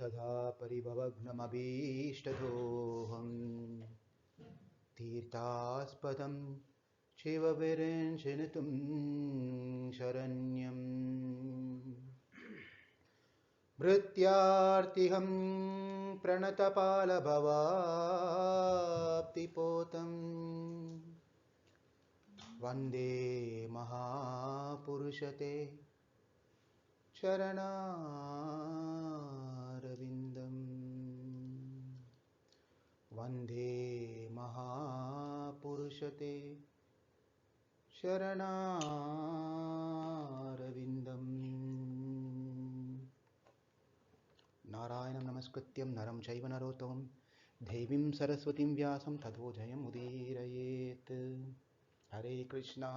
सदा परिभवग्नमभीष्टदोहम् तीर्थास्पदं शिवविरिञ्चिनुतं शरण्यम् भृत्यार्तिहं प्रणतपालभवाप्तिपोतं वन्दे महापुरुषते चरणारविन्दम् वन्दे महापुरुषते चरणारविन्दम् नारायणं नमस्कृत्यं नरं चैव नरोत्तमं देवीं सरस्वतीं व्यासं ततो जयमुदीरयेत्। हरे कृष्णा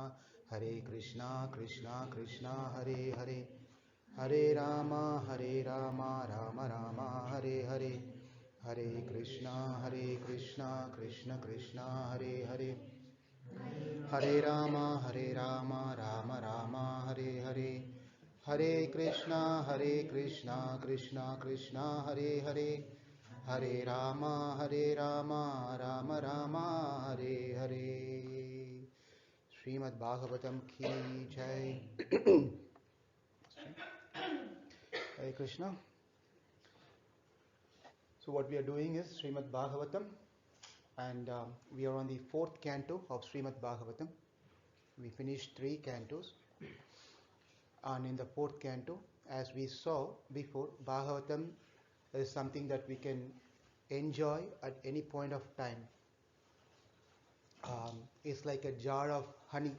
कृष्णा कृष्णा हरे हरे हरे राम राम राम हरे हरे हरे कृष्णा कृष्णा कृष्णा हरे हरे हरे राम राम राम हरे हरे हरे कृष्णा कृष्णा कृष्णा हरे हरे हरे राम राम राम हरे हरे। श्रीमद् भागवतम की जय। Hare Krishna. So what we are doing is Srimad Bhagavatam, and we are on the 4th canto of Srimad Bhagavatam. We finished 3 cantos, and in the 4th canto, as we saw before, Bhagavatam is something that we can enjoy at any point of time. It's like a jar of honey.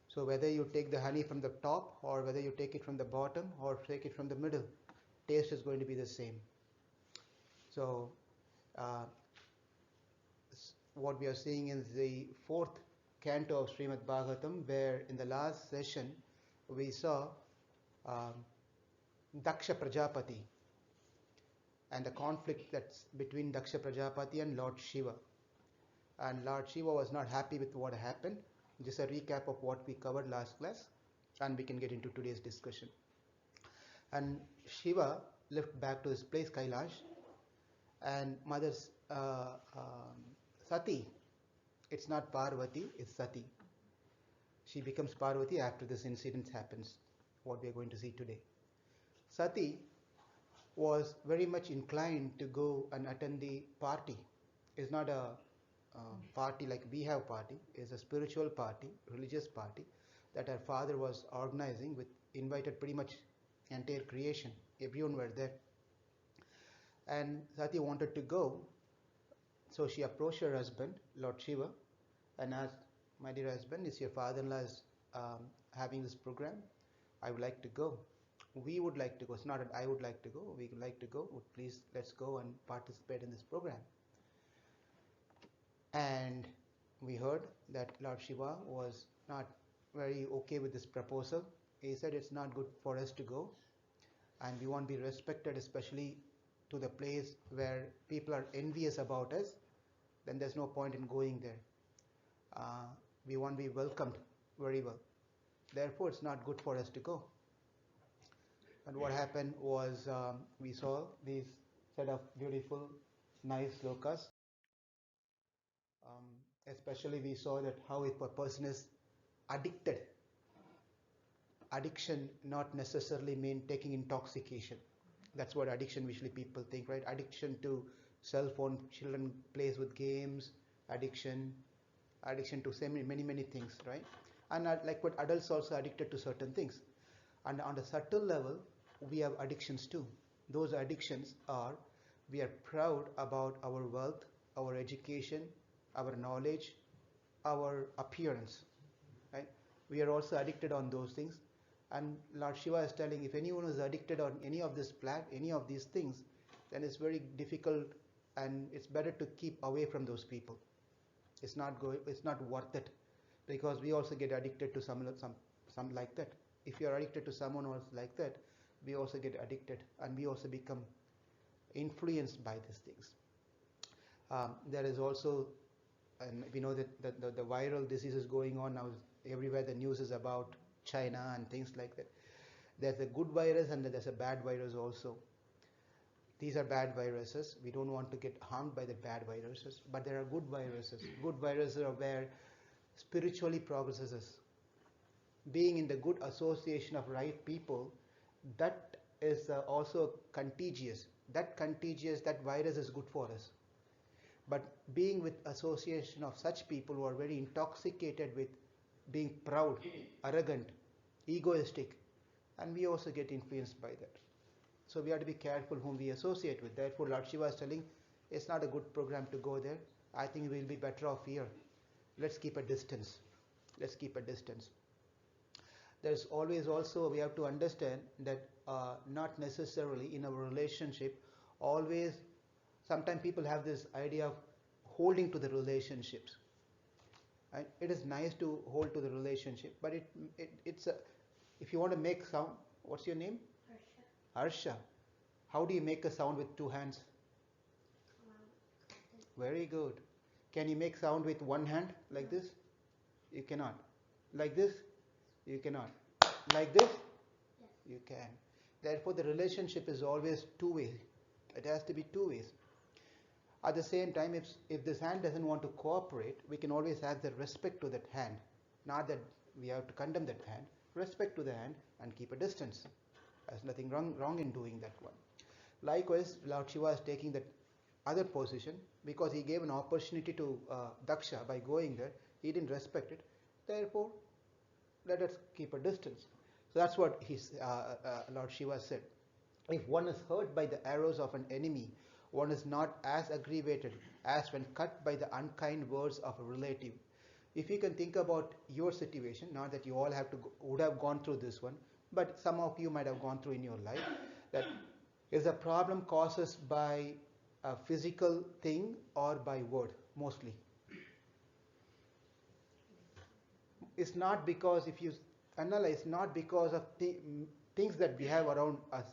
So whether you take the honey from the top, or whether you take it from the bottom, or take it from the middle, taste is going to be the same. So what we are seeing is the 4th canto of Srimad Bhagavatam, where in the last session we saw Daksha Prajapati and the conflict that's between Daksha Prajapati and Lord Shiva. And Lord Shiva was not happy with what happened. Just a recap of what we covered last class, and we can get into today's discussion. And Shiva left back to his place Kailash, and Mother Sati, it's not Parvati, it's Sati. She becomes Parvati after this incident happens, what we are going to see today. Sati was very much inclined to go and attend the party. It's not a party like we have party. It's a spiritual party, religious party that her father was organizing with invited pretty much entire creation. Everyone were there. And Sati wanted to go, so she approached her husband, Lord Shiva, and asked, "My dear husband, is your father-in-law is having this program? I would like to go. We would like to go. It's not that I would like to go. We would like to go. Please, let's go and participate in this program." And we heard that Lord Shiva was not very okay with this proposal. He said it's not good for us to go, and we won't be respected, especially to the place where people are envious about us. Then there's no point in going there. We won't be welcomed very well. Therefore, it's not good for us to go. And what happened was we saw these set of beautiful, nice slokas. Especially we saw that how if a person is addicted, addiction not necessarily mean taking intoxication. That's what addiction usually people think, right? Addiction to cell phone, children plays with games, addiction to many things, right? And like what adults also addicted to certain things. And on the subtle level, we have addictions too. Those addictions are, we are proud about our wealth, our education, our knowledge, our appearance, right? We are also addicted on those things. And Lord Shiva is telling, if anyone is addicted on any of these things, then it's very difficult, and it's better to keep away from those people. It's not worth it, because we also get addicted to some like that. If you are addicted to someone else like that, we also get addicted, and we also become influenced by these things. There is also, and we know that the viral disease is going on now everywhere. The news is about China and things like that. There's a good virus and there's a bad virus also. These are bad viruses. We don't want to get harmed by the bad viruses, but there are good viruses. Good viruses are where spiritually progresses. Being in the good association of right people, that is also contagious. That virus is good for us. But being with association of such people who are very intoxicated with being proud, arrogant, egoistic, and we also get influenced by that. So we have to be careful whom we associate with. Therefore, Lord Shiva is telling, it's not a good program to go there. I think we'll be better off here. Let's keep a distance. Let's keep a distance. There's always also, we have to understand that not necessarily in our relationship, always, sometimes people have this idea of holding to the relationships. Right? It is nice to hold to the relationship, but it's a, if you want to make sound, what's your name? Harsha. How do you make a sound with two hands? Very good. Can you make sound with one hand like this? You cannot. Like this? You cannot. Like this? You can. Therefore, the relationship is always two-way. It has to be two ways. At the same time, if this hand doesn't want to cooperate, we can always have the respect to that hand. Not that we have to condemn that hand. Respect to the hand and keep a distance. There's nothing wrong in doing that one. Likewise, Lord Shiva is taking that other position because he gave an opportunity to Daksha by going there. He didn't respect it. Therefore, let us keep a distance. So that's what Lord Shiva said. If one is hurt by the arrows of an enemy, one is not as aggravated as when cut by the unkind words of a relative. If you can think about your situation, not that you all would have gone through this one, but some of you might have gone through in your life, that is a problem caused by a physical thing or by word, mostly. It's not because, if you analyze, not because of things that we have around us.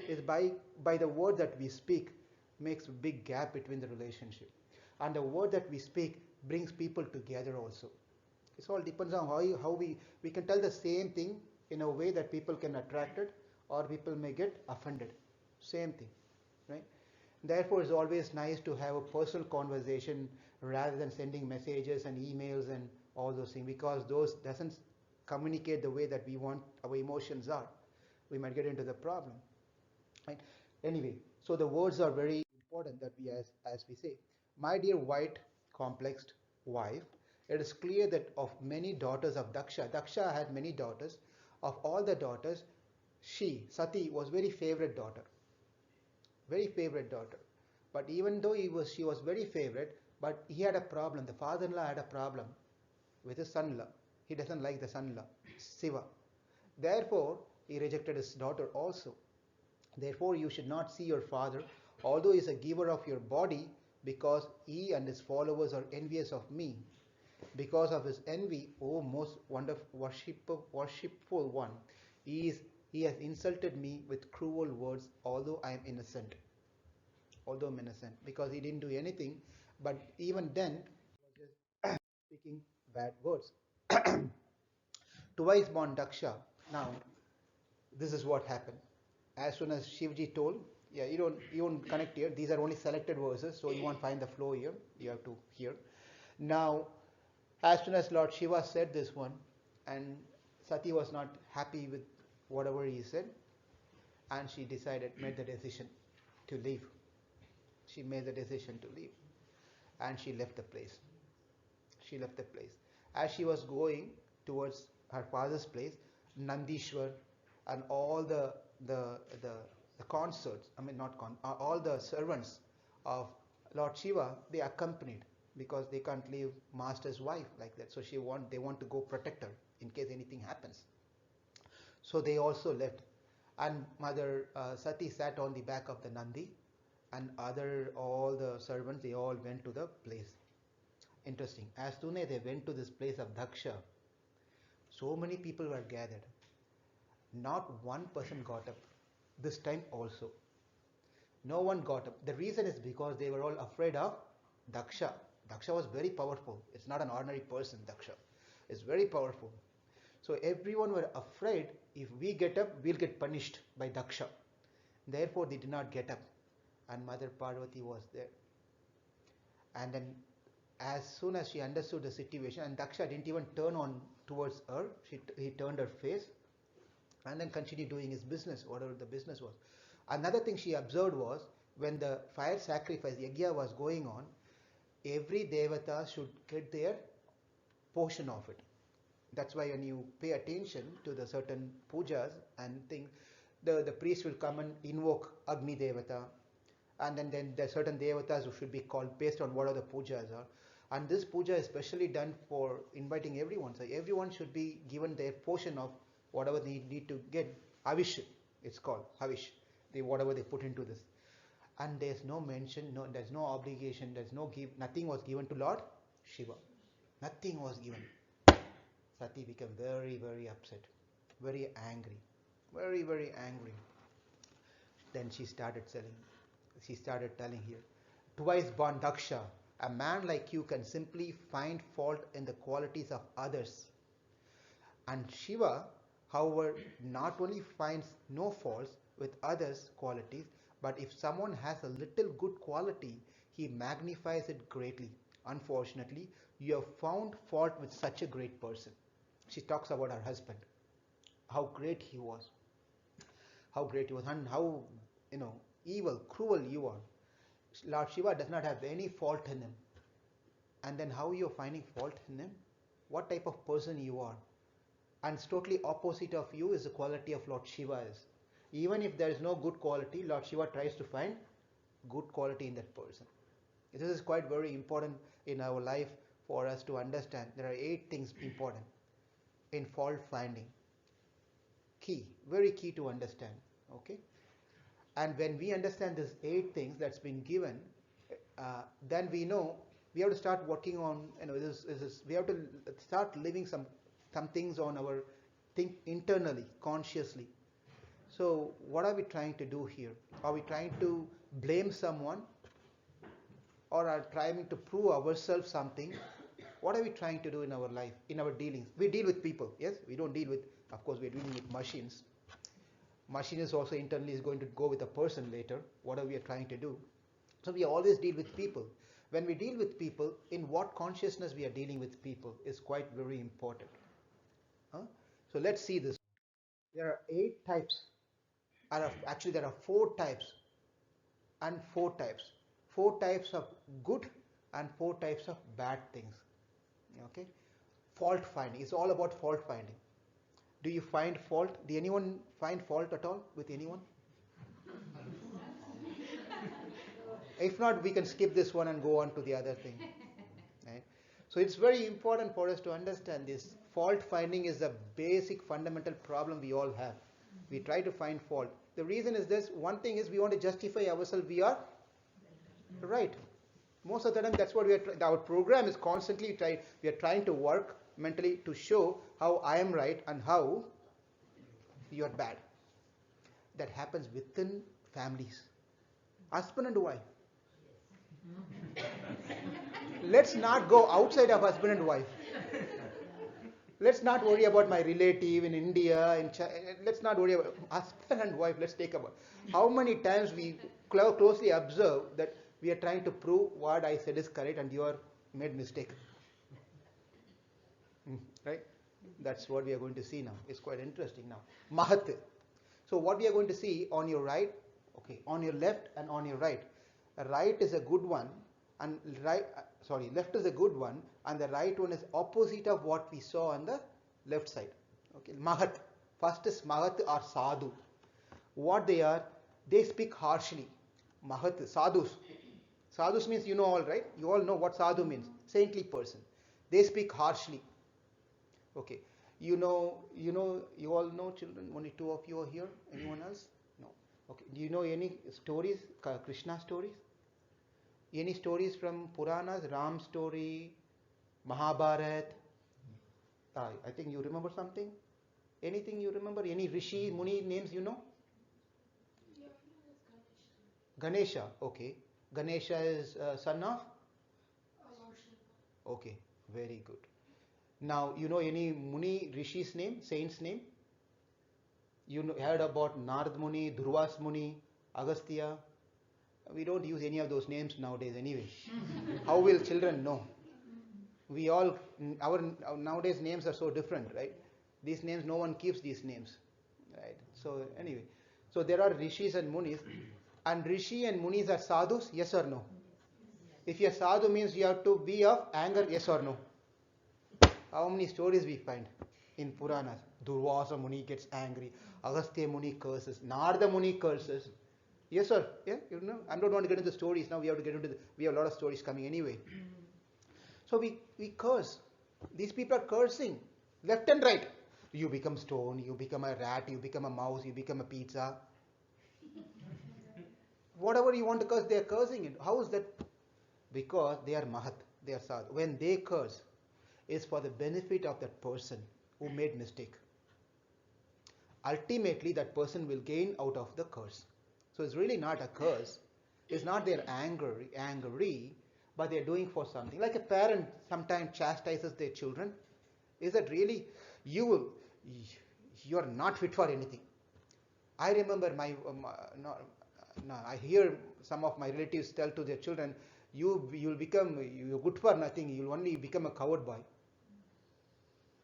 It's by the word that we speak makes a big gap between the relationship. And the word that we speak brings people together also. It all depends on how we can tell the same thing in a way that people can attract it or people may get offended. Same thing, right? Therefore, it's always nice to have a personal conversation rather than sending messages and emails and all those things, because those doesn't communicate the way that we want our emotions are. We might get into the problem, right? Anyway, so the words are very important that we, as we say, my dear white complexed wife, it is clear that of many daughters of Daksha had many daughters. Of all the daughters, Sati, was very favorite daughter. Very favorite daughter. But even though she was very favorite, but he had a problem. The father-in-law had a problem with his son-in-law. He doesn't like the son-in-law, Shiva. Therefore, he rejected his daughter also. Therefore, you should not see your father, although he is a giver of your body, because he and his followers are envious of me. Because of his envy, O most wonderful worshipful one, he has insulted me with cruel words, although I am innocent. Although I'm innocent, because he didn't do anything, but even then, he was just speaking bad words. Twice born Daksha. Now, this is what happened. As soon as Shivji told, yeah, you don't connect here. These are only selected verses, so you won't find the flow here. You have to hear. Now, as soon as Lord Shiva said this one, and Sati was not happy with whatever he said, and she made the decision to leave. She made the decision to leave, and she left the place. She left the place. As she was going towards her father's place, Nandishwar and all the consorts, all the servants of Lord Shiva, they accompanied, because they can't leave master's wife like that. So they want to go protect her in case anything happens. So they also left, and Mother Sati sat on the back of the Nandi, and all the servants, they all went to the place. Interesting. As soon as they went to this place of Daksha, so many people were gathered. Not one person got up. This time also. No one got up. The reason is because they were all afraid of Daksha. Daksha was very powerful. It's not an ordinary person, Daksha. It's very powerful. So everyone were afraid, if we get up, we'll get punished by Daksha. Therefore, they did not get up. and Mother Parvati was there. And then as soon as she understood the situation, and Daksha didn't even turn on towards her, he turned her face and then continued doing his business, whatever the business was. Another thing she observed was when the fire sacrifice, yajna was going on, every devata should get their portion of it. That's why when you pay attention to the certain pujas and things, the priest will come and invoke Agni Devata, and then there are certain devatas who should be called based on what are the pujas are. And this puja is specially done for inviting everyone. So everyone should be given their portion of whatever they need to get. Havish, it's called Havish. Whatever they put into this. And there's no mention, there's no obligation, nothing was given to Lord Shiva. Nothing was given. Sati became very, very upset, very angry, very, very angry. Then she started telling here, twice born Daksha, a man like you can simply find fault in the qualities of others. And Shiva, however, not only finds no faults with others' qualities, but if someone has a little good quality, he magnifies it greatly. Unfortunately, you have found fault with such a great person. She talks about her husband, how great he was, and how evil, cruel you are. Lord Shiva does not have any fault in him. And then how you are finding fault in him? What type of person you are? And it's totally opposite of you is the quality of Lord Shiva is. Even if there is no good quality, Lord Shiva tries to find good quality in that person. This is quite very important in our life for us to understand. There are 8 things important in fault finding. Key, very key to understand. Okay? And when we understand these 8 things that's been given, then we know we have to start working on, we have to start living some things on our think internally, consciously. So what are we trying to do here? Are we trying to blame someone, or are trying to prove ourselves something? What are we trying to do in our life, in our dealings? We deal with people, yes? We don't deal with, of course, we're dealing with machines. Machine is also internally is going to go with a person later, whatever we are trying to do. So we always deal with people. When we deal with people, in what consciousness we are dealing with people is quite very important. So let's see this. There are 8 types. Actually, there are 4 types and 4 types. 4 types of good and 4 types of bad things. Okay? Fault finding. It's all about fault finding. Do you find fault? Do anyone find fault at all with anyone? If not, we can skip this one and go on to the other thing. Right? So it's very important for us to understand this. Fault finding is a basic fundamental problem we all have. We try to find fault. The reason is this. One thing is we want to justify ourselves. We are right. Most of the time, that's what we are. Our program is constantly we are trying to work mentally to show how I am right and how you are bad. That happens within families, husband and wife. Let's not go outside of husband and wife. Let's not worry about my relative in India, in China. Let's not worry about husband and wife. Let's take about how many times we closely observe that we are trying to prove what I said is correct and you are made mistake. Right? That's what we are going to see now. It's quite interesting now. Mahat. So what we are going to see on your right, okay, on your left and on your right. Right is a good one, and left is a good one, and the right one is opposite of what we saw on the left side. Okay, Mahat. First is Mahat or Sadhu. What they are, they speak harshly. Mahat, Sadhus. Sadhus means you know all, right? You all know what Sadhu means. Saintly person. They speak harshly. Okay. You all know children? Only 2 of you are here. Anyone else? No. Okay. Do you know any stories, Krishna stories? Any stories from Puranas? Ram story, Mahabharat? I think you remember something? Anything you remember? Any Rishi, Muni names you know? Ganesha. Okay. Ganesha is son of? Okay. Very good. Now, you know any Muni, Rishi's name, saint's name? You heard about Narad Muni, Durvas Muni, Agastya, We don't use any of those names nowadays anyway. How will children know? We all, our nowadays names are so different, right? These names, no one keeps these names, right? So anyway, so there are rishis and munis, and rishi and munis are sadhus, yes or no? If you're sadhu means you have to be of anger, yes or no? How many stories we find in Puranas? Durvasa Muni gets angry, Agastya Muni curses, Narada Muni curses. Yes, sir. Yeah, you know. I don't want to get into the stories now. We have to get into we have a lot of stories coming anyway. So we curse. These people are cursing left and right. You become stone, you become a rat, you become a mouse, you become a pizza. Whatever you want to curse, they are cursing it. How is that? Because they are mahat, they are sadhu. When they curse, it's for the benefit of that person who made mistake. Ultimately, that person will gain out of the curse. So it's really not a curse. It's not they're angry, but they're doing for something. Like a parent sometimes chastises their children. Is that really you're not fit for anything? I remember I hear some of my relatives tell to their children, you're good for nothing. You'll only become a coward boy.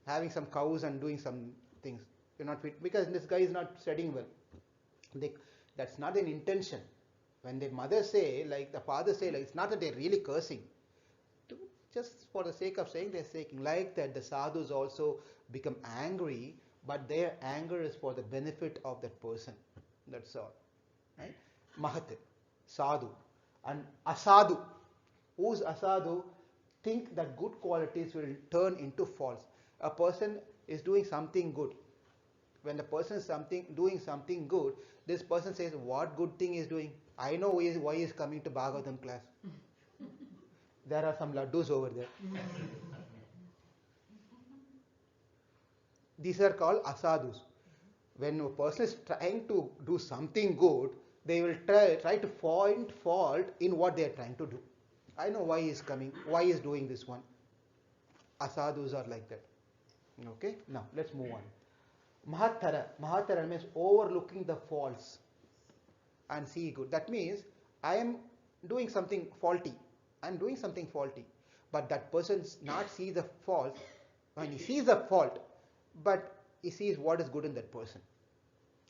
Having some cows and doing some things. You're not fit because this guy is not studying well. That's not an intention. When the mother say, like the father say, like it's not that they're really cursing. Just for the sake of saying, they're saying like that the sadhus also become angry, but their anger is for the benefit of that person. That's all. Right? Mahat, sadhu, and asadu. Who's asadu? Think that good qualities will turn into false. A person is doing something good. When the person is doing something good, this person says, what good thing he is doing? I know why he is coming to Bhagavatam class. There are some laddus over there. These are called asadhus. When a person is trying to do something good, they will try to find fault in what they are trying to do. I know why he is coming, why he is doing this one. Asadhus are like that. Okay, now let's move on. Mahatara means overlooking the faults and see good. That means I am doing something faulty. But that person not see the fault. When he sees the fault, but he sees what is good in that person.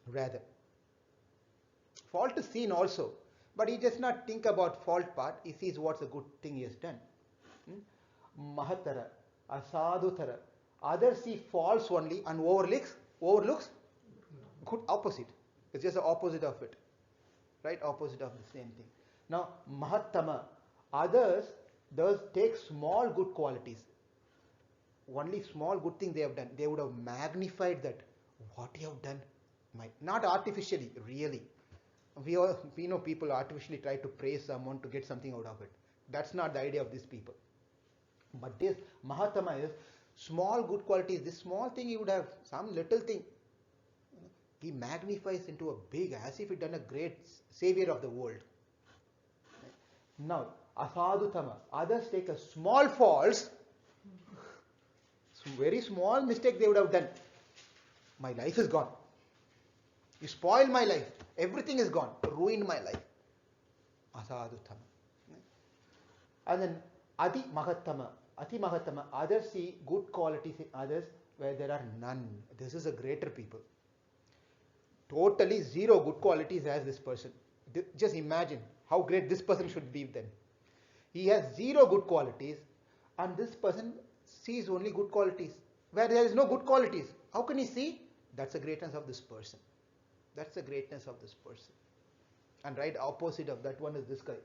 Rather, fault is seen also, but he does not think about fault part. He sees what's a good thing he has done. Mahatara, asadhutara. Others see faults only and overlooks good, opposite. It's just the opposite of it. Right? Opposite of the same thing. Now, mahattama. Others does take small good qualities. Only small good thing they have done. They would have magnified that. What you have done. Not artificially, really. We know people artificially try to praise someone to get something out of it. That's not the idea of these people. But this mahatama is small good qualities. This small thing he would have, some little thing. He magnifies into a big, as if he done a great savior of the world. Now, asadhutama. Others take a small faults, very small mistake they would have done. My life is gone. You spoiled my life. Everything is gone. Ruined my life. Asadhutama. And then ati mahattama. Others see good qualities in others where there are none. This is a greater people. Totally zero good qualities as this person. Just imagine how great this person should be then. He has zero good qualities and this person sees only good qualities. Where there is no good qualities, how can he see? That's the greatness of this person. And right opposite of that one is this guy.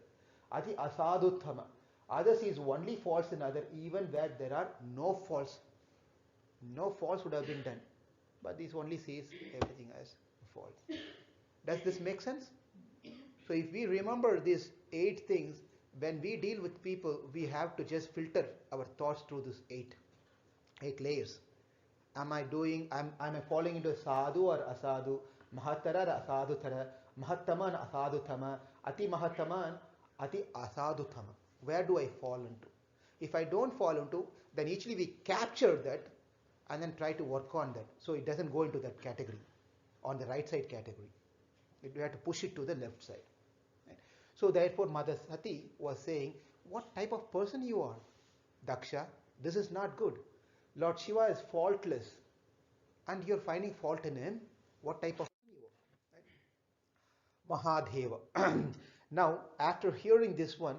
Ati asadhuttama. Others sees only faults in other, even where there are no faults. No faults would have been done. But this only sees everything as faults. Does this make sense? So if we remember these 8 things, when we deal with people, we have to just filter our thoughts through these 8 layers. Am I falling into sadhu or asadhu? Mahattara or asadhutara? Mahattaman asadhutama? Ati mahattaman, ati asadhutama. Where do I fall into? If I don't fall into, then easily we capture that and then try to work on that. So it doesn't go into that category, on the right side category. We have to push it to the left side. Right? So therefore Mother Sati was saying, what type of person you are, Daksha? This is not good. Lord Shiva is faultless and you're finding fault in him. What type of person you are? Right? Mahadeva. Now, after hearing this one,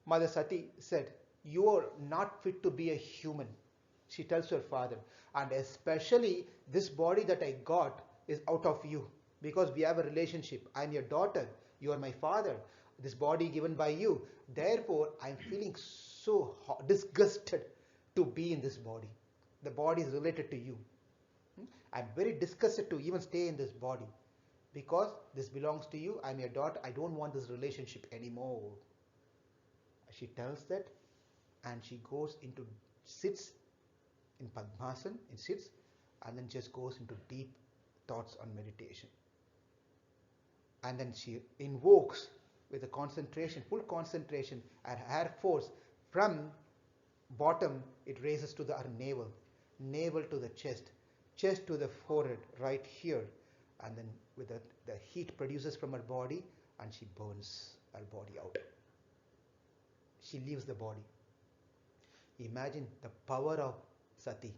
Mother Sati said, you are not fit to be a human. She tells her father, and especially this body that I got is out of you because we have a relationship. I'm your daughter, you are my father. This body given by you. Therefore, I'm feeling so disgusted to be in this body. The body is related to you. I'm very disgusted to even stay in this body because this belongs to you. I'm your daughter. I don't want this relationship anymore. She tells that, and she goes into, sits in Padmasana, it sits, and then just goes into deep thoughts on meditation. And then she invokes with a concentration, full concentration, and her force from bottom, it raises to her navel, navel to the chest, chest to the forehead, right here. And then with the heat produces from her body, and she burns her body out. She leaves the body. Imagine the power of Sati,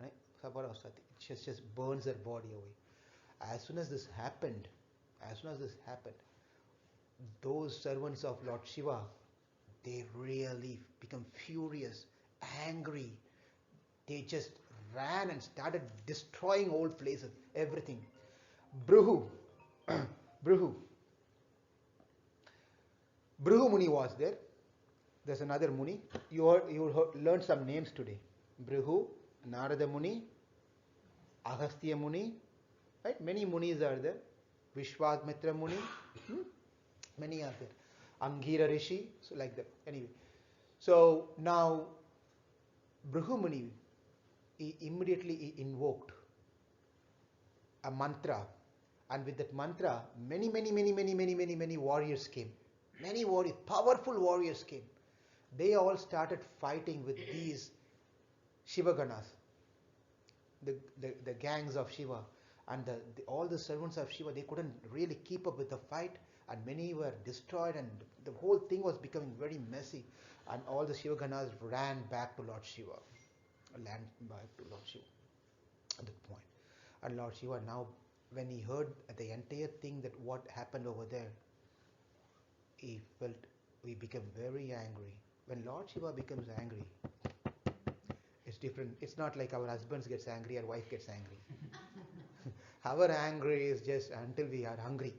right? Power of Sati. It just burns her body away. As soon as this happened, those servants of Lord Shiva, they really become furious, angry. They just ran and started destroying old places, everything. Bruhu, Bruhu Muni was there. There's another Muni. You learned some names today. Brihu, Narada Muni, Agastya Muni, right? Many Munis are there. Vishwamitra Muni, many are there. Angira Rishi, so like that. Anyway, so now Brihu Muni, he immediately invoked a mantra, and with that mantra, many warriors came. Many warriors, powerful warriors came. They all started fighting with these Shivaganas, the gangs of Shiva, and all the servants of Shiva. They couldn't really keep up with the fight, and many were destroyed, and the whole thing was becoming very messy. And all the Shivaganas ran back to Lord Shiva, at that point. And Lord Shiva, now when he heard the entire thing, that what happened over there, he became very angry. When Lord Shiva becomes angry, it's different. It's not like our husbands gets angry, our wife gets angry. Our anger is just until we are hungry.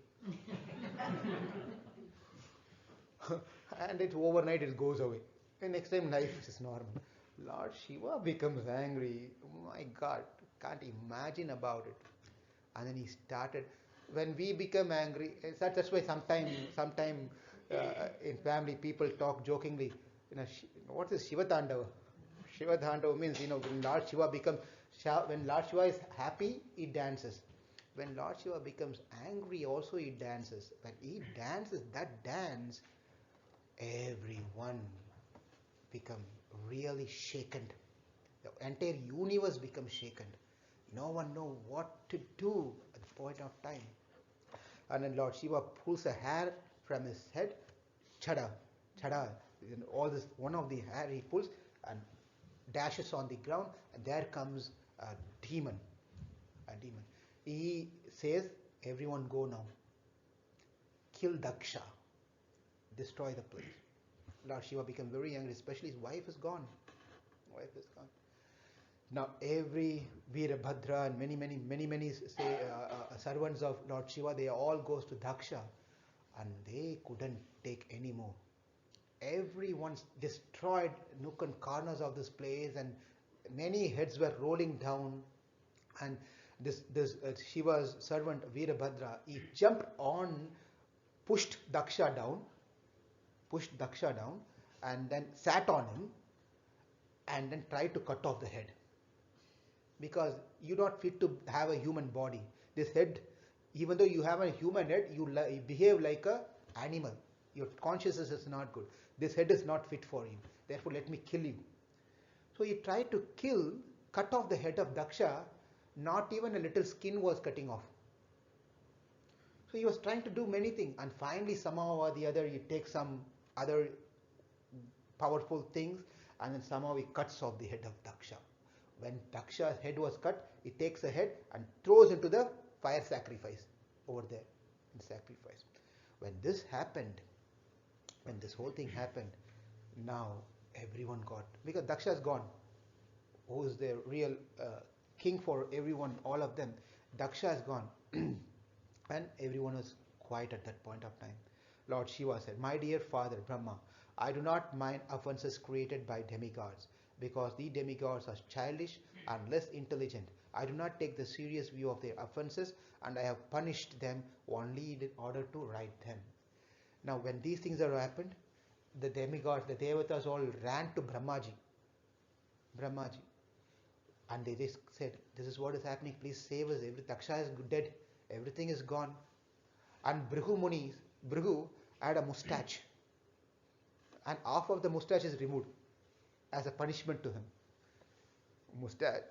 And overnight it goes away. And next time life is normal. Lord Shiva becomes angry. Oh my God, can't imagine about it. And then he started. When we become angry, that's why sometime in family people talk jokingly. What is Shiva Tandava? Shiva Tandava means, when Lord Shiva is happy, he dances. When Lord Shiva becomes angry, also he dances. When he dances, that dance, everyone become really shaken. The entire universe becomes shaken. No one knows what to do at the point of time. And then Lord Shiva pulls a hair from his head, chada, all this, one of the hair he pulls and dashes on the ground, and there comes a demon. He says, everyone go now. Kill Daksha. Destroy the place. Lord Shiva became very angry, especially his wife is gone. Now every Veerabhadra and many servants of Lord Shiva, they all goes to Daksha, and they couldn't take any more. Everyone destroyed nook and corners of this place, and many heads were rolling down. And this Shiva's servant Veerabhadra, he jumped on, pushed Daksha down, and then sat on him, and then tried to cut off the head. Because you're not fit to have a human body. This head, even though you have a human head, you behave like an animal. Your consciousness is not good. This head is not fit for you. Therefore, let me kill you. So he tried to cut off the head of Daksha. Not even a little skin was cutting off. So he was trying to do many things, and finally somehow or the other he takes some other powerful things, and then somehow he cuts off the head of Daksha. When Daksha's head was cut, he takes the head and throws into the fire sacrifice over there in sacrifice. When this happened, when this whole thing happened, now everyone got, because Daksha is gone, who is the real king for everyone, all of them. Daksha is gone, and everyone was quiet at that point of time. Lord Shiva said, "My dear father Brahma, I do not mind offenses created by demigods, because the demigods are childish and less intelligent. I do not take the serious view of their offenses, and I have punished them only in order to right them." Now when these things have happened, the demigods, the devatas all ran to Brahmaji, and they just said, "This is what is happening, please save us. Daksha is dead, everything is gone." And Bhrigu had a mustache, and half of the mustache is removed as a punishment to him.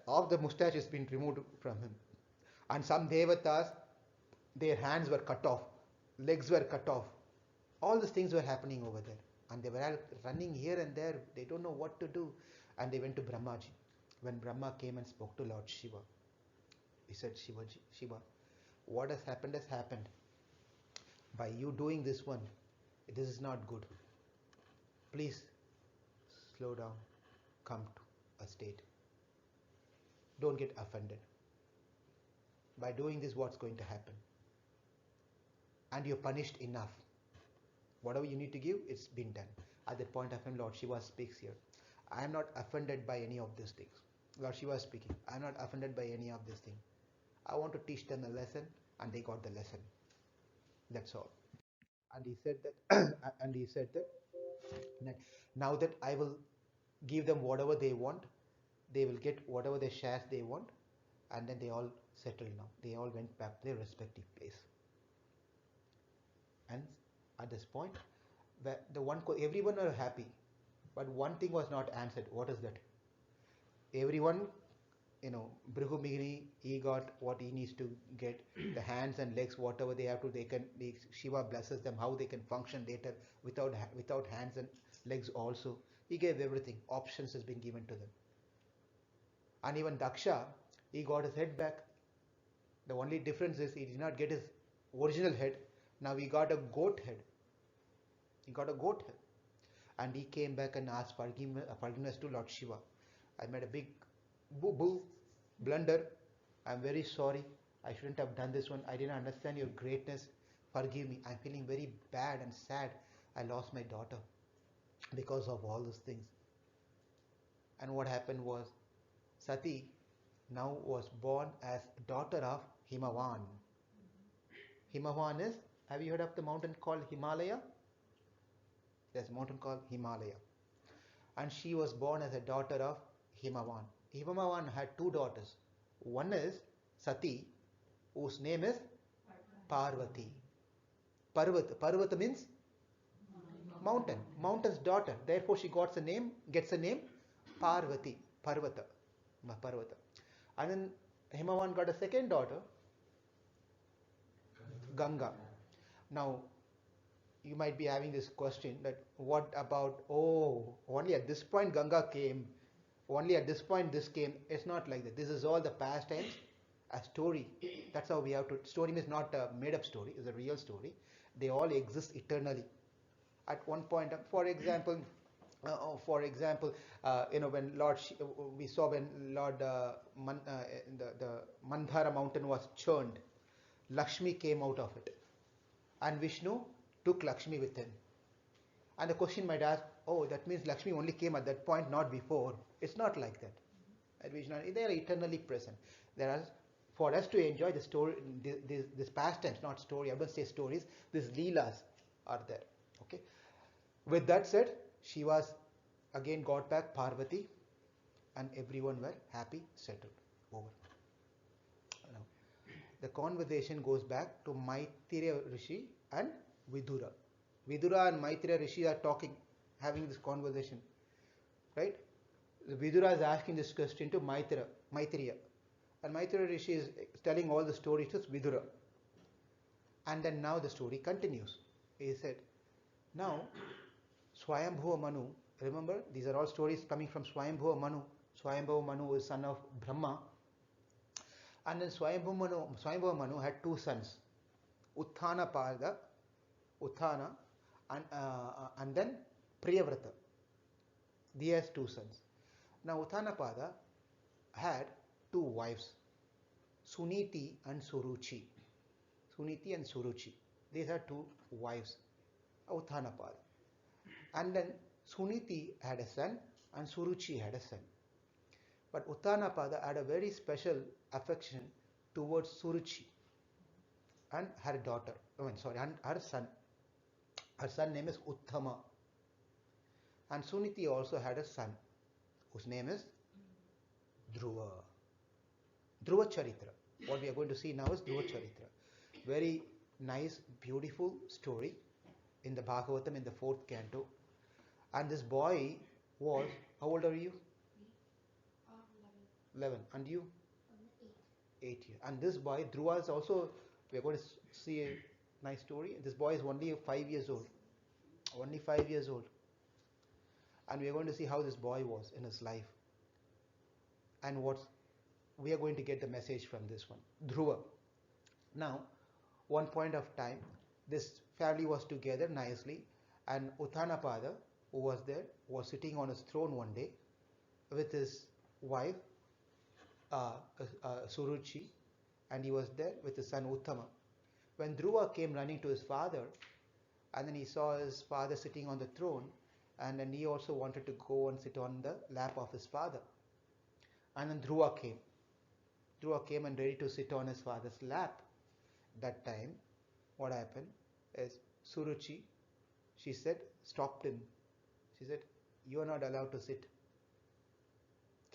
Half the mustache has been removed from him. And some devatas, their hands were cut off, legs were cut off. All these things were happening over there, and they were all running here and there. They don't know what to do, and they went to Brahmaji. When Brahma came and spoke to Lord Shiva, he said, Shiva, what has happened. By you doing this one, this is not good. Please slow down, come to a state. Don't get offended. By doing this, what's going to happen? And you're punished enough. Whatever you need to give, it's been done. At that point of time, Lord Shiva speaks here. I am not offended by any of these things. Lord Shiva is speaking. I am not offended by any of these things. I want to teach them a lesson, and they got the lesson. That's all. And he said that now that I will give them whatever they want, they will get whatever their shares they want, and then they all settled now. They all went back to their respective place. And at this point, everyone were happy, but one thing was not answered. What is that? Everyone, Bhrigu Migini, he got what he needs to get, the hands and legs, whatever they have to, Shiva blesses them, how they can function later without hands and legs also. He gave everything. Options has been given to them. And even Daksha, he got his head back. The only difference is he did not get his original head. Now he got a goat head. And he came back and asked forgiveness to Lord Shiva. I made a big boo-boo, blunder. I'm very sorry. I shouldn't have done this one. I didn't understand your greatness. Forgive me. I'm feeling very bad and sad. I lost my daughter because of all those things. And what happened was, Sati now was born as daughter of Himavan. Himavan is, have you heard of the mountain called Himalaya? There's a mountain called Himalaya. And she was born as a daughter of Himavan. Himavan had two daughters. One is Sati, whose name is Parvati. Parvata means mountain, mountain's daughter. Therefore she gets a name Parvati, Parvata. And then Himavan got a second daughter, Ganga. Now you might be having this question that what about, only at this point Ganga came, only at this point this came. It's not like that. This is all the past times, a story. That's how we have to, story is not a made up story, it's a real story. They all exist eternally. At one point, for example, when we saw when Lord the Mandhara mountain was churned, Lakshmi came out of it, and Vishnu took Lakshmi with him. And the question might ask, that means Lakshmi only came at that point, not before. It's not like that. At Vishnu, they are eternally present. For us to enjoy the story, this pastimes, not story, I don't say stories, these leelas are there. Okay. With that said, she was again got back Parvati, and everyone were happy, settled, over. Now, the conversation goes back to Maitreya Rishi and Vidura. Vidura and Maitreya Rishi are talking, having this conversation, right? Vidura is asking this question to Maitreya, and Maitreya Rishi is telling all the stories to Vidura. And then now the story continues. He said, now Swayambhuva Manu, remember these are all stories coming from Swayambhuva Manu. Swayambhuva Manu is son of Brahma. And then Swayambhuva Manu had two sons, Uthanapada, Uthana, and then Priyavrata. He has two sons. Now Uthanapada had two wives, Suniti and Suruchi. Suniti and Suruchi. These are two wives, Uthanapada. And then Suniti had a son and Suruchi had a son. But Uthanapada had a very special affection towards Suruchi and her daughter, and her son. Her son name is Uttama. And Suniti also had a son whose name is Dhruva. Dhruva Charitra. What we are going to see now is Dhruva Charitra. Very nice, beautiful story in the Bhagavatam in the 4th canto. And this boy was, how old are you? 11. And you? 8 years. And this boy, Dhruva, is also, we are going to see a nice story. This boy is only 5 years old. Only 5 years old. And we are going to see how this boy was in his life. And what we are going to get the message from this one. Dhruva. Now, one point of time, this family was together nicely, and Uthanapada, who was there, was sitting on his throne one day with his wife, Suruchi, and he was there with his son Uttama. When Dhruva came running to his father, and then he saw his father sitting on the throne, and then he also wanted to go and sit on the lap of his father. And then Dhruva came. Dhruva came and ready to sit on his father's lap. That time, what happened is Suruchi, she said, stopped him. She said, you are not allowed to sit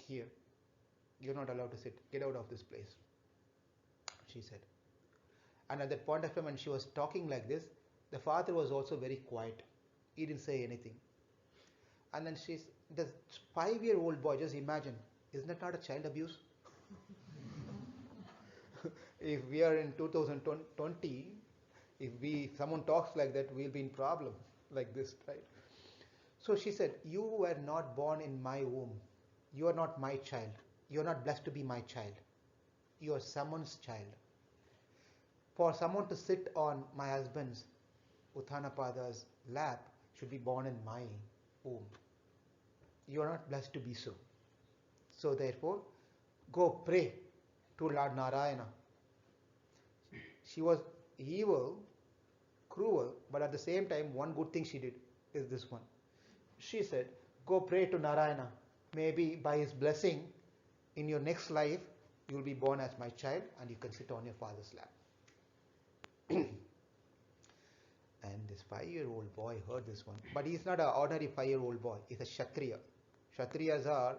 here. You are not allowed to sit. Get out of this place, she said. And at that point of time when she was talking like this, the father was also very quiet. He didn't say anything. And then the 5-year-old boy, just imagine, isn't that not a child abuse? If we are in 2020, if someone talks like that, we'll be in problem like this, right? So she said, you were not born in my womb. You are not my child. You are not blessed to be my child. You are someone's child. For someone to sit on my husband's, Uthanapada's lap, should be born in my womb. You are not blessed to be so. So therefore, go pray to Lord Narayana. She was evil, cruel, but at the same time, one good thing she did is this one. She said, go pray to Narayana. Maybe by his blessing, in your next life, you will be born as my child and you can sit on your father's lap. And this 5-year-old boy heard this one. But he's not an ordinary 5-year-old boy. He's a Kshatriya. Kshatriyas are,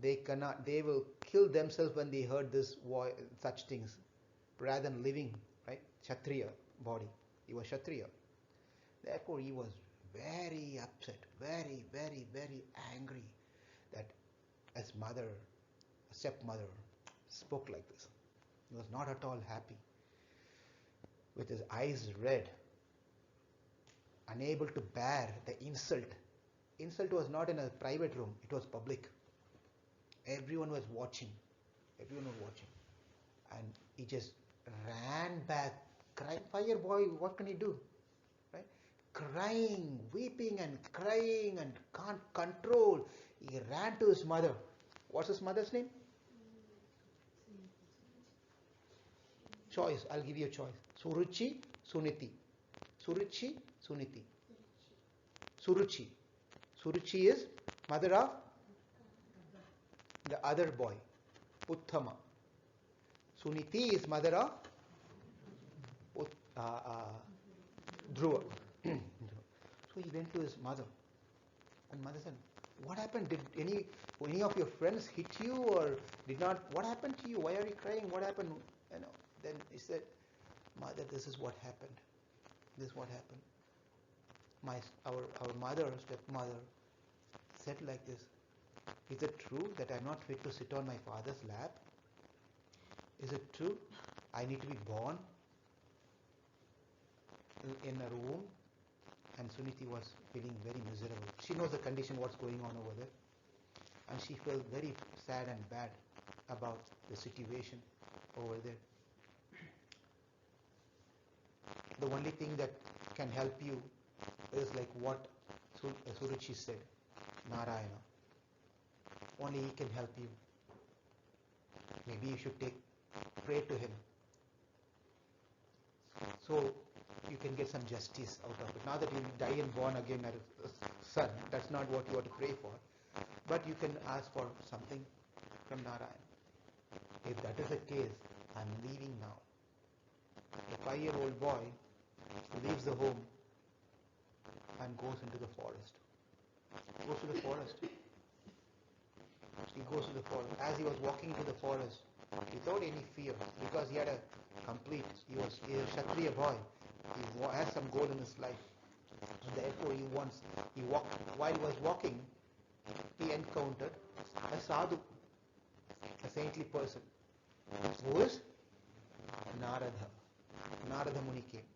they will kill themselves when they heard such things, rather than living, right? Kshatriya body. He was Kshatriya. Therefore, he was very upset, very, very, very angry that his mother, stepmother, spoke like this. He was not at all happy. With his eyes red, unable to bear the insult. Insult was not in a private room, it was public. Everyone was watching. Everyone was watching. And he just ran back, crying. 5-year boy, what can he do? Right? Crying, weeping and crying and can't control. He ran to his mother. What's his mother's name? Choice, I'll give you a choice. Suruchi, Suniti. Suruchi, Suniti. Suruchi. Suruchi is mother of the other boy, Uttama. Suniti is mother of Dhruva. So he went to his mother, and mother said, what happened? Did any of your friends hit you or did not? What happened to you? Why are you crying? What happened? Then he said, mother, this is what happened. This is what happened. Our mother, stepmother, said like this, is it true that I'm not fit to sit on my father's lap? Is it true I need to be born in a room, and Suniti was feeling very miserable. She knows the condition, what's going on over there, and she felt very sad and bad about the situation over there. The only thing that can help you is like what Suruchi said, Narayana. Only he can help you. Maybe you should pray to him, so you can get some justice out of it. Now that you die and born again as a son, that's not what you ought to pray for. But you can ask for something from Narayana. If that is the case, I'm leaving now. A 5-year-old boy leaves the home and goes into the forest. He goes to the forest. As he was walking into the forest, without any fear, because he was a Kshatriya boy. He has some goal in his life. And therefore while he was walking, he encountered a sadhu, a saintly person, who is Narada. Narada Muni came.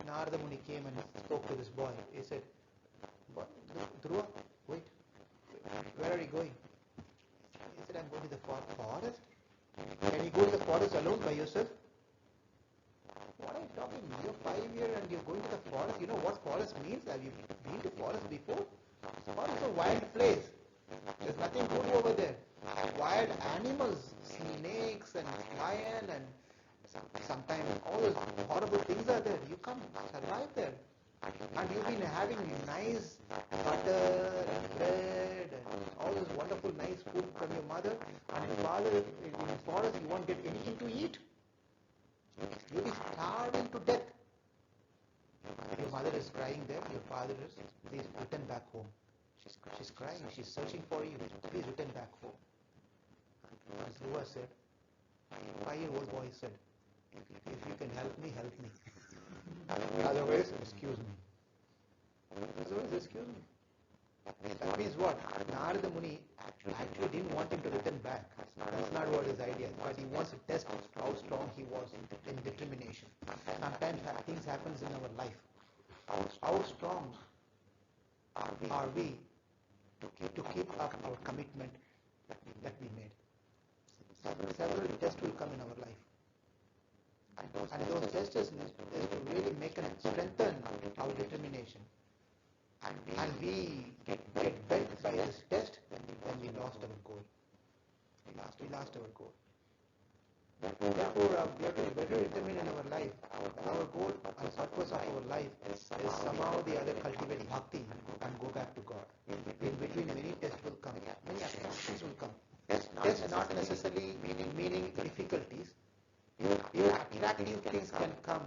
Narada Muni came and spoke to this boy. He said, Dhruva, wait, where are you going? He said, I'm going to the forest. Can you go to the forest alone by yourself? What are you talking? You're 5 years and you're going to the forest. You know what forest means? Have you been to forest before? Forest is a wild place. There's nothing to do over there. Wild animals, snakes and lion and sometimes all those horrible things are there. You can't survive there. And you've been having nice butter and bread and all this wonderful nice food from your mother, and your father in the forest, you won't get anything to eat. You'll be starving to death. Your mother is crying there, your father is, please return back home. She's crying, she's searching for you, please return back home. As Dhruva said, 5-year-old boy said, if you can help me, help me. Otherwise, excuse me. That means what? Narada Muni actually didn't want him to return back. That's not what his idea is. But he wants to test how strong he was in determination. Sometimes things happen in our life. How strong are we to keep up our commitment that we made? Several tests will come in our life. And those tests is to really make and strengthen our determination. And we get bent by this test, then we lost our goal. We lost our goal. Therefore, we have to be better determined in our life. Our goal and purpose of our life is somehow or the other cultivate bhakti and go back to God. In between, many tests will come. Many attractions will come. Tests not necessarily meaning difficulties. Your attractive things can come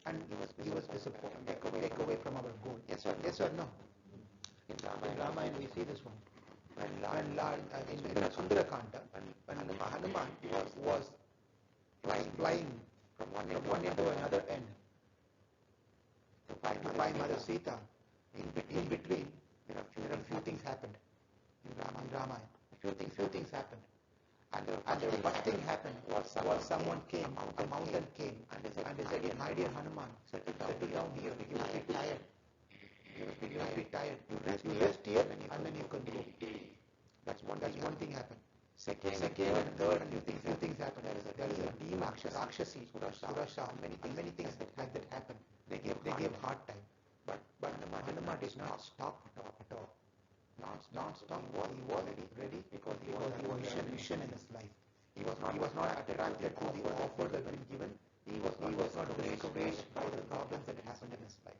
and give us disappointment, take away from our goal. Yes or no? In Ramayana we see this one. In Sundarakanda, when Hanuman was flying from one end to another end to find Mother Sita, in between there are few things happened in Ramayana. Few things happened. And the first thing happened was someone came, a mountain came, and they said, my dear Hanuman, settle down here, you must be tired. You rest here, and then you can go. That's one thing happened. Second and third, and few things happened. There is a demon, Rakshasi, Surasha, many things like that happened. They gave hard time. But Hanuman did not stop at all. Non-stop. He was ready because he was a mission in his life. He was not attracted to the offer that had been given. He was not discouraged by the problems that happened in his life.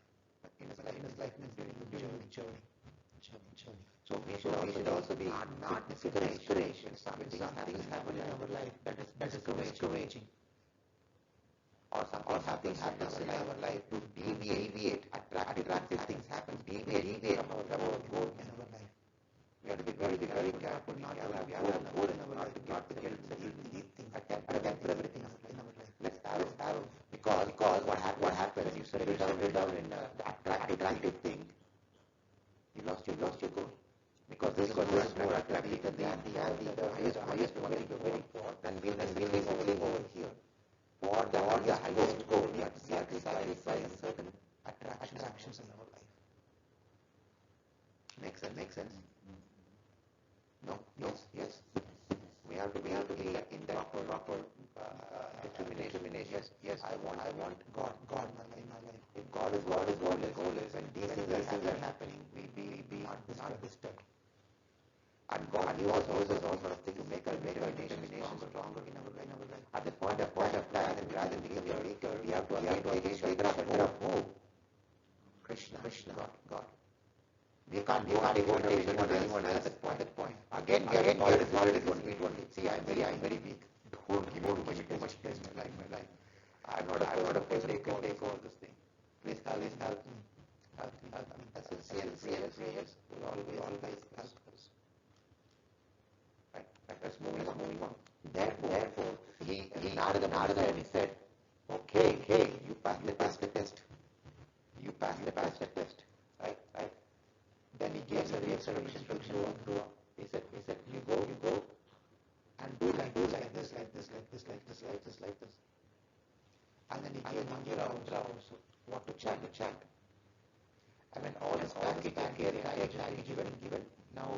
In his life means during the journey. So we should also be not discouraged when some things happen in our life that is discouraging. Or something happens in our life to deviate, attractive things happen, deviate from our goal in our life. We have to be very careful not to have a goal in our life, not to get these things, attempt everything in our life. Let's have because what happens when you settle down in the attractive thing, you lost your goal. Because this is more attractive than the highest one that you're waiting for, then we'll live over here. For the highest goal, we have to sacrifice I want God in my life. If God is what the goal is, when these things are happening, we be not disturbed. And God gives us also to make our determination stronger in our life. At the point of time, rather than become a weaker, we have to take it up. Oh, Krishna, God. We can't take anyone else at that point. Again, God is going to be. See, I'm very weak. Don't give me too much space in my life. I'm not a person who can take all this thing. Please help me. Help me. That's sincere prayers will always help us. Right. Let's moving on. Therefore, he nodded and he said, okay, you passed the test. You passed the test. Right. Then he gave some instruction to Dhruva. He said, you go and do like this. And then he gave Manjira also what to chant. And when all his package given, now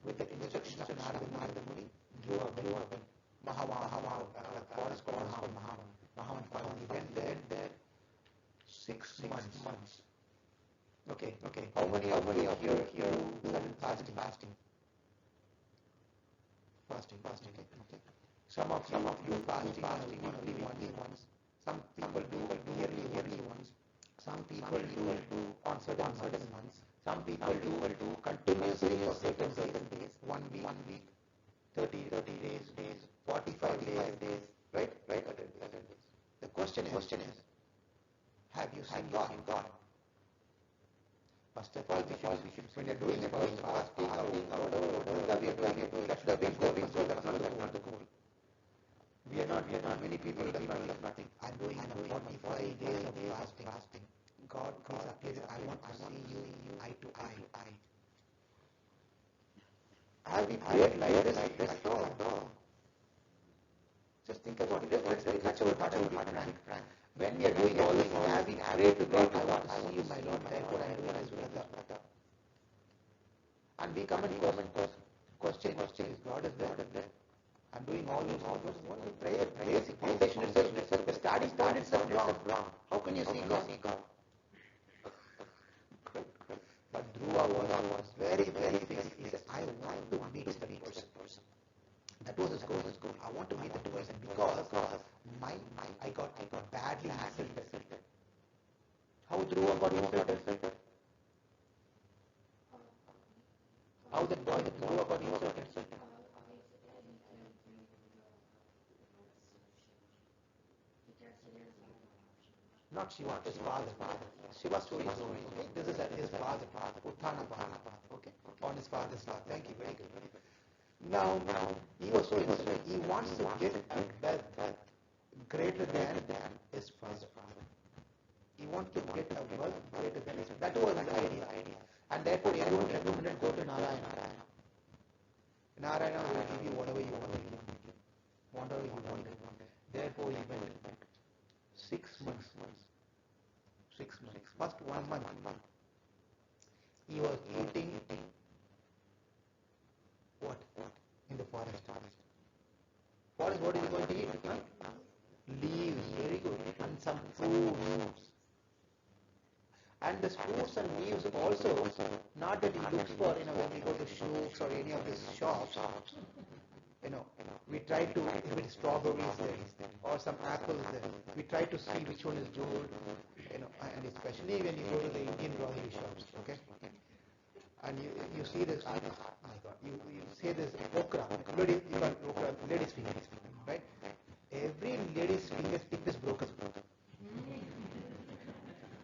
with the instruction of Narada Muni, Dhruva went Mahava, forest called Mahavan finally went there 6 months. Okay. How many of you here fasting? Fasting. Okay. Some of you fasting weekly once. Some people do yearly once. Some people do on certain months. Some people do continuously for certain days. 1 week, 30 days, 45 days, right? The question is, have you seen God? First of all, we should when you're doing fasting or whatever we are doing, that's the big goal. That's not the goal. We are not many people does nothing. I'm doing 45 days of fasting. God, please, I want to see you eye to eye. Have we prayed like this? No. Just think about it. That's our heart and when we are doing all this, have we prayed to God, I want to see you, my Lord, therefore I do as well. And we come and question, is God is there? I'm doing all this. Prayer, basic foundation itself. The starting itself wrong. How can you see God? But Dhruva was very fixed. He said, I want to meet the person. That was his goal. I want to meet the person because I got badly insulted. How Dhruva got insulted? How that boy that Dhruva got insulted? Not Shiva, his father. Shiva story is only. Okay? This is his father, Uttana father. Okay? On his father's side. Thank you, very good. Now, he was so insulted. He wants to get a wealth greater than his father. He wants to get a wealth greater than his father. That was the idea. And therefore, everyone didn't go to Narayana. Narayana will give you whatever you want. Whatever you want. Therefore, he went 6 months. First 1 month. He was eating what? In the forest. Forest, what is he going to eat? Leaves, very good. And some fruits. And the fruits and leaves also, not that he looks for, when we go to Shooks or any of these shops, we try to, if it's strawberries there, or some apples there, we try to see which one is good, and especially when you go to the Indian grocery shops, okay? And you see this, oh my God, you see this okra, ladies' finger, right? Every lady's finger tip is broken.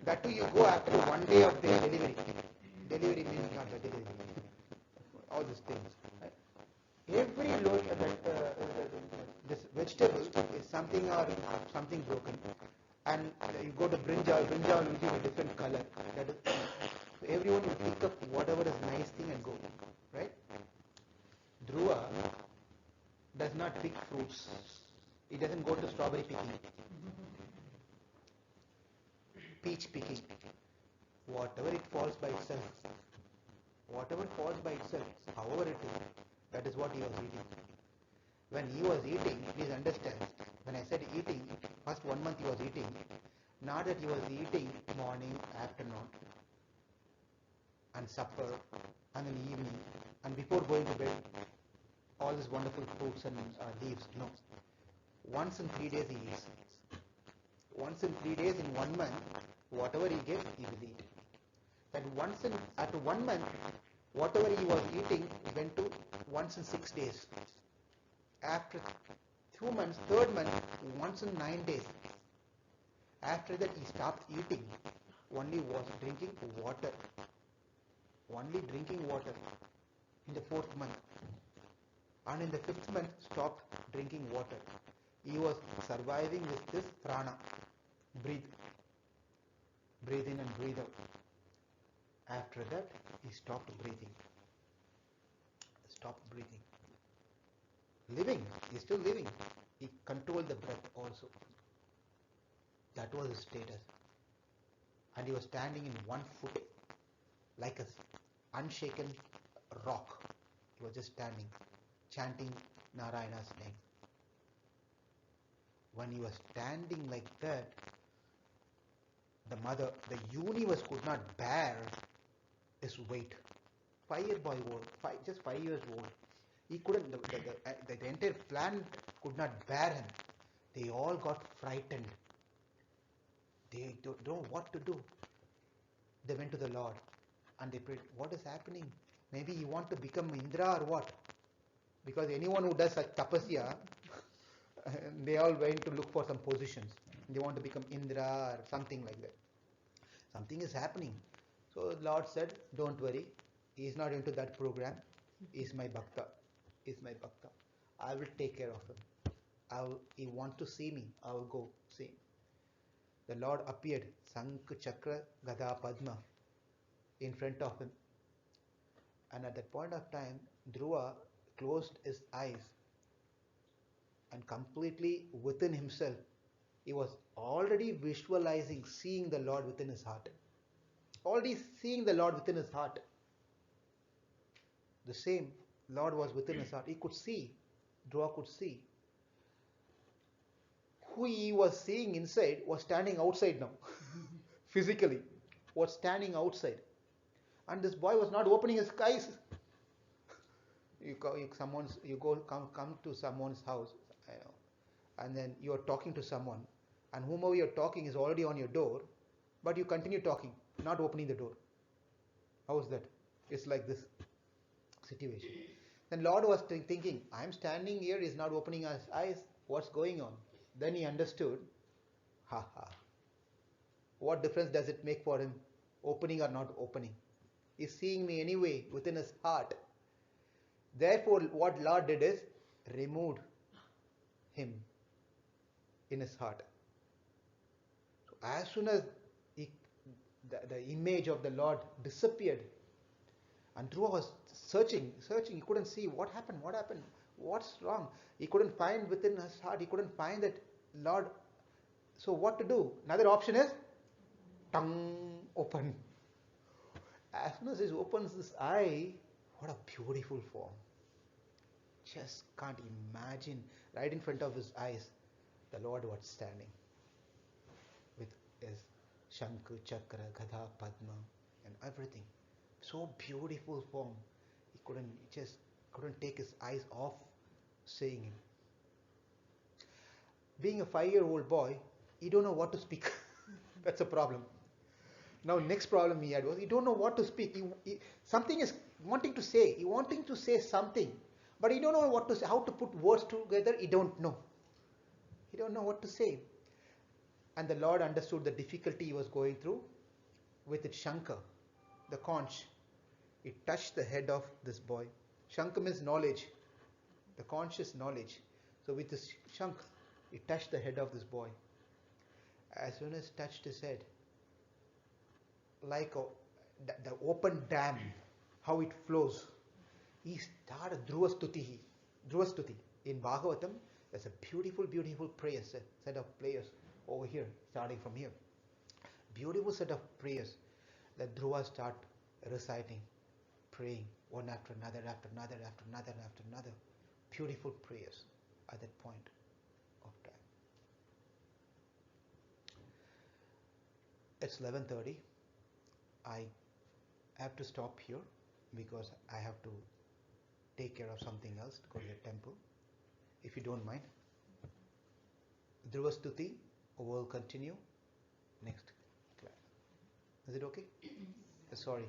That too, you go after 1 day of their delivery. Delivery means not a delivery. All these things. Right? Every load this vegetable is something broken. And you go to brinjal will give a different color. That is, everyone will pick up whatever is nice thing and go. Right? Dhruva does not pick fruits. He doesn't go to strawberry picking. Peach picking. Whatever it falls by itself. However it is, that is what he was eating. When he was eating, please understand, when I said eating, First 1 month he was eating. Not that he was eating morning, afternoon, and supper, and then evening, and before going to bed, all these wonderful fruits and leaves. No. Once in 3 days he eats. Once in 3 days in 1 month, whatever he gets, he will eat. That after 1 month, whatever he was eating went to once in 6 days. After 2 months, third month, once in 9 days. After that, he stopped eating. Only was drinking water. Only drinking water in the 4th month. And in the 5th month, stopped drinking water. He was surviving with this prana. Breathe in and breathe out. After that, he stopped breathing. Living, he's still living. He controlled the breath also. That was his status. And he was standing in 1 foot, like an unshaken rock. He was just standing, chanting Narayana's name. When he was standing like that, the universe could not bear his weight. 5-year boy, just 5 years old. He couldn't, the entire planet could not bear him. They all got frightened. They don't know what to do. They went to the Lord and they prayed, what is happening? Maybe you want to become Indra or what? Because anyone who does such tapasya, they all went to look for some positions. They want to become Indra or something like that. Something is happening. So the Lord said, don't worry. He is not into that program. He is my bhakta. I will take care of him. He wants to see me. I will go see him. The Lord appeared, Sankh, Chakra, Gada, Padma, in front of him. And at that point of time, Dhruva closed his eyes and completely within himself, he was already visualizing, seeing the Lord within his heart. Already seeing the Lord within his heart. The same Lord was within his heart. He could see, Dhruva could see. Who he was seeing inside was standing outside now. Physically, was standing outside. And this boy was not opening his eyes. You come to someone's house, and then you are talking to someone, and whomever you are talking is already on your door, but you continue talking, not opening the door. How is that? It's like this situation. Then Lord was thinking, I am standing here, he is not opening his eyes, what's going on? Then he understood, what difference does it make for him, opening or not opening? He's seeing me anyway within his heart. Therefore, what Lord did is removed him in his heart. So as soon as the image of the Lord disappeared, and Dhruva was searching, he couldn't see what happened, what's wrong. He couldn't find within his heart, he couldn't find that Lord. So what to do? Another option is, tongue open. As soon as he opens his eye, what a beautiful form. Just can't imagine, right in front of his eyes, the Lord was standing with his Shankh, Chakra, Gada, Padma and everything. So beautiful form. He couldn't take his eyes off seeing him. Being a 5-year-old boy, he don't know what to speak. That's a problem. Now next problem he had was he don't know what to speak. Something is wanting to say. He wanting to say something, but he don't know what to say. How to put words together? He don't know. He don't know what to say. And the Lord understood the difficulty he was going through with its Shankha, the conch. It touched the head of this boy. Shankha means knowledge, the conscious knowledge. So with this Shankh, it touched the head of this boy. As soon as it touched his head, like the open dam, how it flows, he started Dhruva Stuti. In Bhagavatam, there's a beautiful prayer set of prayers over here, starting from here. Beautiful set of prayers that Dhruva start reciting, praying one after another, after another. Beautiful prayers at that point of time. It's 11:30. I have to stop here because I have to take care of something else to go to the temple. If you don't mind. Dhruva Stuti will continue next class. Is it okay? Sorry.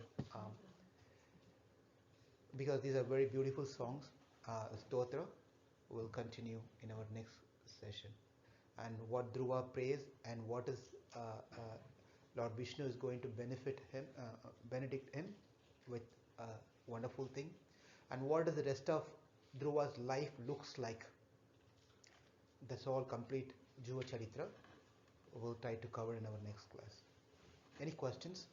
Because these are very beautiful songs, Stotra will continue in our next session. And what Dhruva prays and what is Lord Vishnu is going to benedict him with a wonderful thing. And what does the rest of Dhruva's life looks like. That's all complete Dhruva Charitra. We'll try to cover in our next class. Any questions?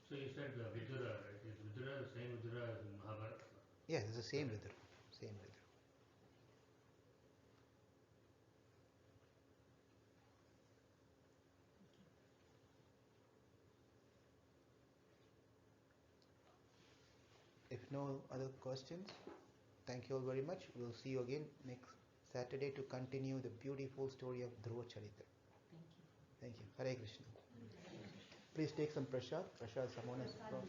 So you said Vidura, right? Is Vidura the same Vidura as in Mahabharata? Yes, it's the same Vidura. Same Vidura. If no other questions, thank you all very much. We'll see you again next Saturday to continue the beautiful story of Dhruva Charitra. Thank you. Hare Krishna. Please take some prasad. Prasad, someone has brought.